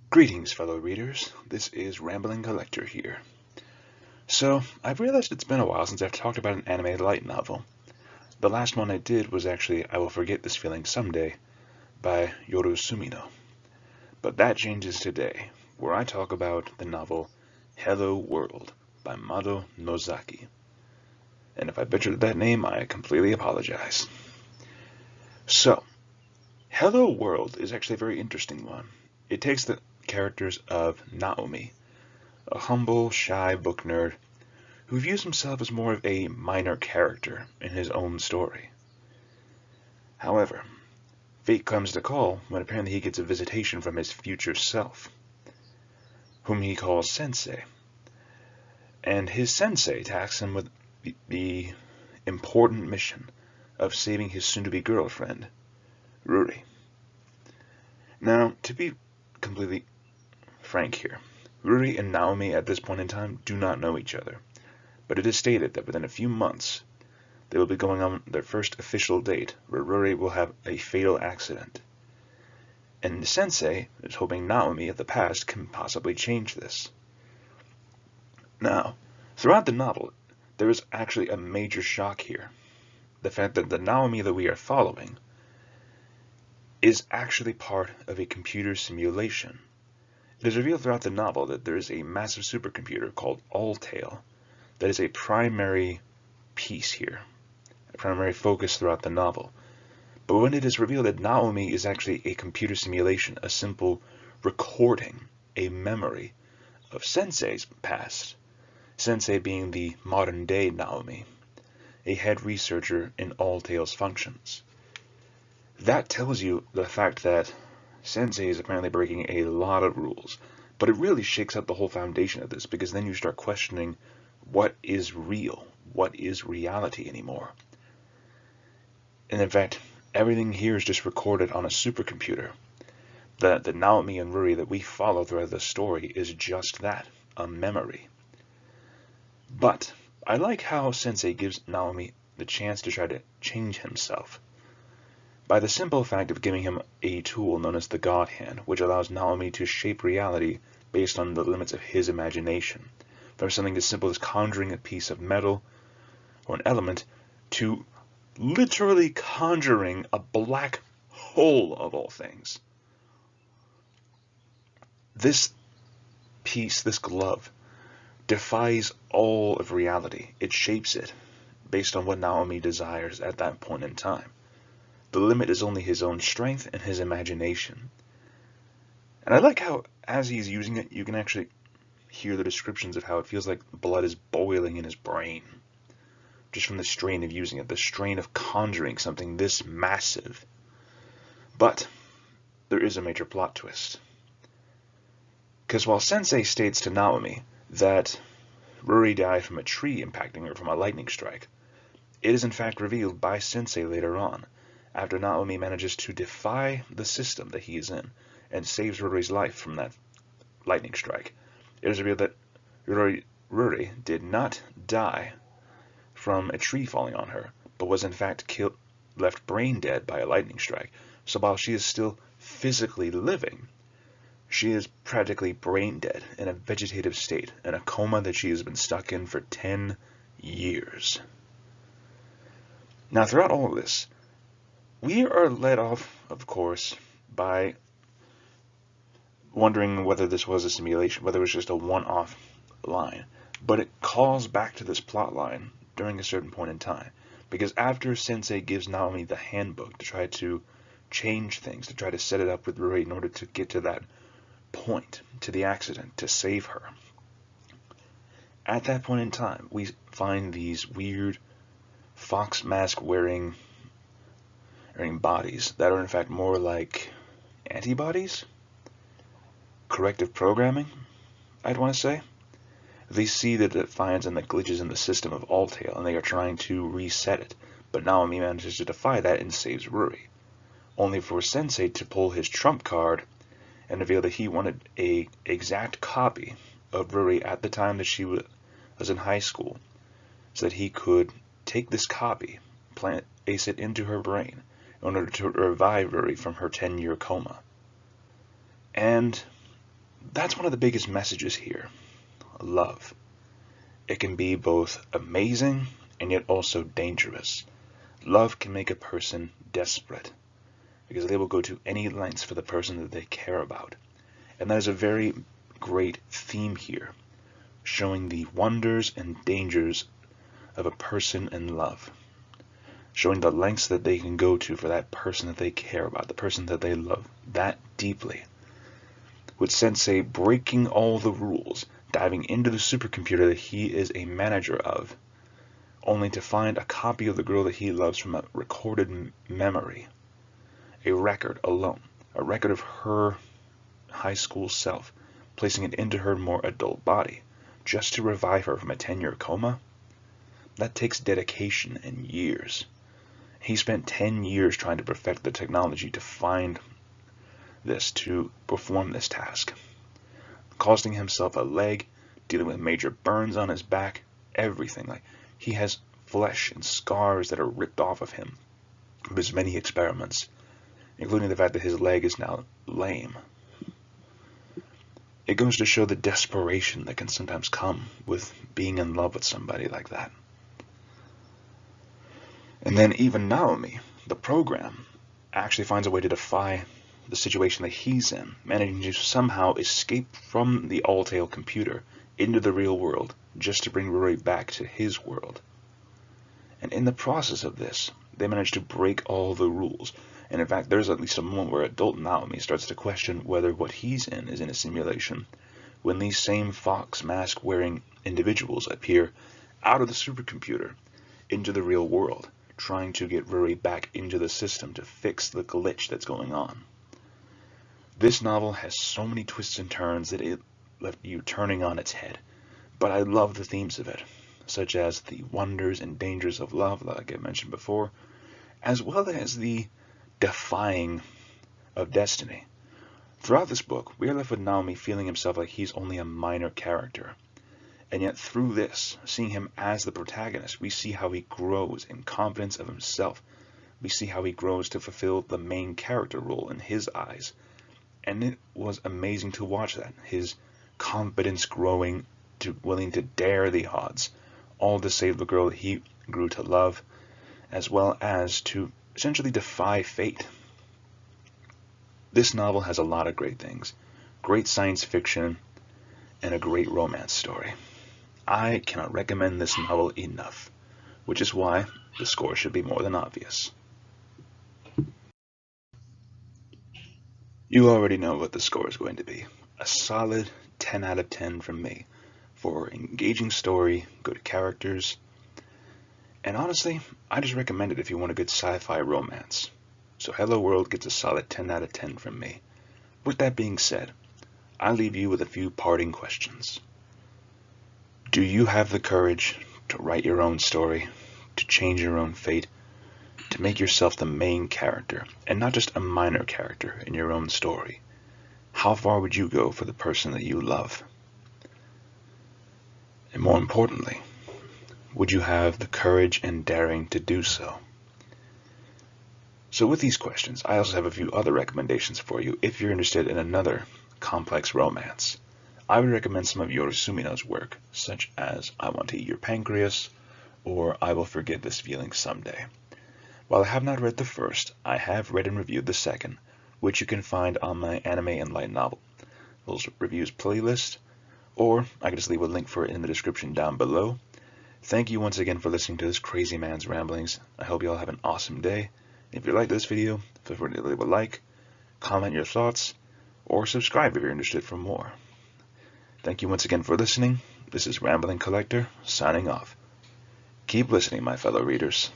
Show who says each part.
Speaker 1: Greetings, fellow readers. This is Rambling Collector here. So, I've realized it's been a while since I've talked about an anime light novel. The last one I did was actually I Will Forget This Feeling Someday by Yoru Sumino. But that changes today, where I talk about the novel Hello World by Mado Nozaki. And if I butchered that name, I completely apologize. So, Hello World is actually a very interesting one. It takes the characters of Naomi, a humble, shy book nerd who views himself as more of a minor character in his own story. However, fate comes to call when apparently he gets a visitation from his future self, whom he calls Sensei. And his sensei tasks him with the important mission of saving his soon-to-be girlfriend, Ruri. Now, to be completely frank here, Ruri and Naomi at this point in time do not know each other, but it is stated that within a few months they will be going on their first official date where Ruri will have a fatal accident. And the sensei is hoping Naomi of the past can possibly change this. Now, throughout the novel, there is actually a major shock here. The fact that the Naomi that we are following is actually part of a computer simulation. It is revealed throughout the novel that there is a massive supercomputer called Alltale that is a primary piece here, a primary focus throughout the novel. But when it is revealed that Naomi is actually a computer simulation, a simple recording, a memory of Sensei's past, Sensei being the modern-day Naomi, a head researcher in Alltale's functions. That tells you the fact that Sensei is apparently breaking a lot of rules, but it really shakes up the whole foundation of this, because then you start questioning what is real, what is reality anymore. And in fact, everything here is just recorded on a supercomputer. The Naomi and Ruri that we follow throughout the story is just that, a memory. But I like how Sensei gives Naomi the chance to try to change himself by the simple fact of giving him a tool known as the God Hand, which allows Naomi to shape reality based on the limits of his imagination, from something as simple as conjuring a piece of metal or an element to literally conjuring a black hole of all things. This piece, this glove, defies all of reality. It shapes it based on what Naomi desires at that point in time. The limit is only his own strength and his imagination. And I like how, as he's using it, you can actually hear the descriptions of how it feels like blood is boiling in his brain, just from the strain of using it, the strain of conjuring something this massive. But there is a major plot twist. Because while Sensei states to Naomi that Ruri died from a tree impacting her from a lightning strike, it is in fact revealed by Sensei later on, after Naomi manages to defy the system that he is in and saves Ruri's life from that lightning strike. It is revealed that Ruri did not die from a tree falling on her, but was in fact left brain dead by a lightning strike. So while she is still physically living, she is practically brain dead in a vegetative state, in a coma that she has been stuck in for 10 years. Now, throughout all of this, we are led off, of course, by wondering whether this was a simulation, whether it was just a one-off line. But it calls back to this plot line during a certain point in time, because after Sensei gives Naomi the handbook to try to change things, to try to set it up with Ruri in order to get to that point, to the accident, to save her, at that point in time, we find these weird fox mask wearing bodies that are in fact more like antibodies, corrective programming, I'd want to say. They see the defiance and the glitches in the system of Alltale, and they are trying to reset it, but Naomi manages to defy that and saves Ruri, only for Sensei to pull his trump card and reveal that he wanted an exact copy of Ruri at the time that she was in high school, so that he could take this copy, place it into her brain, in order to revive Ruri from her 10-year coma. And That's one of the biggest messages here. Love. It can be both amazing and yet also dangerous. Love can make a person desperate because they will go to any lengths for the person that they care about. And that is a very great theme here, showing the wonders and dangers of a person in love, showing the lengths that they can go to for that person that they care about, the person that they love that deeply. With Sensei breaking all the rules, diving into the supercomputer that he is a manager of, only to find a copy of the girl that he loves from a recorded memory, a record alone, a record of her high school self, placing it into her more adult body, just to revive her from a 10-year coma. That takes dedication and years. He spent 10 years trying to perfect the technology to find this, to perform this task, costing himself a leg, dealing with major burns on his back, everything. Like, he has flesh and scars that are ripped off of him from his many experiments, including the fact that his leg is now lame. It goes to show the desperation that can sometimes come with being in love with somebody like that. And then even Naomi, the program, actually finds a way to defy the situation that he's in, managing to somehow escape from the all-tale computer into the real world, just to bring Rory back to his world. And in the process of this, they manage to break all the rules. And in fact, there's at least a moment where adult Naomi starts to question whether what he's in is in a simulation, when these same fox mask-wearing individuals appear out of the supercomputer into the real world, trying to get Rory back into the system to fix the glitch that's going on. This novel has so many twists and turns that it left you turning on its head, but I love the themes of it, such as the wonders and dangers of love, like I mentioned before, as well as the defying of destiny. Throughout this book, we are left with Naomi feeling himself like he's only a minor character, and yet through this, seeing him as the protagonist, we see how he grows in confidence of himself. We see how he grows to fulfill the main character role in his eyes. And it was amazing to watch that. His confidence growing to willing to dare the odds, all to save the girl that he grew to love, as well as to essentially defy fate. This novel has a lot of great things. Great science fiction and a great romance story. I cannot recommend this novel enough, which is why the score should be more than obvious. You already know what the score is going to be. A solid 10 out of 10 from me for engaging story, good characters, and honestly, I just recommend it if you want a good sci-fi romance. So Hello World gets a solid 10 out of 10 from me. With that being said, I leave you with a few parting questions. Do you have the courage to write your own story, to change your own fate, to make yourself the main character, and not just a minor character in your own story? How far would you go for the person that you love? And more importantly, would you have the courage and daring to do so? So with these questions, I also have a few other recommendations for you if you're interested in another complex romance. I would recommend some of Yorosumino's work, such as I Want to Eat Your Pancreas, or I Will Forget This Feeling Someday. While I have not read the first, I have read and reviewed the second, which you can find on my Anime and Light Novel those reviews playlist, or I can just leave a link for it in the description down below. Thank you once again for listening to this crazy man's ramblings. I hope you all have an awesome day. If you liked this video, feel free to leave a like, comment your thoughts, or subscribe if you're interested for more. Thank you once again for listening. This is Rambling Collector, signing off. Keep listening, my fellow readers.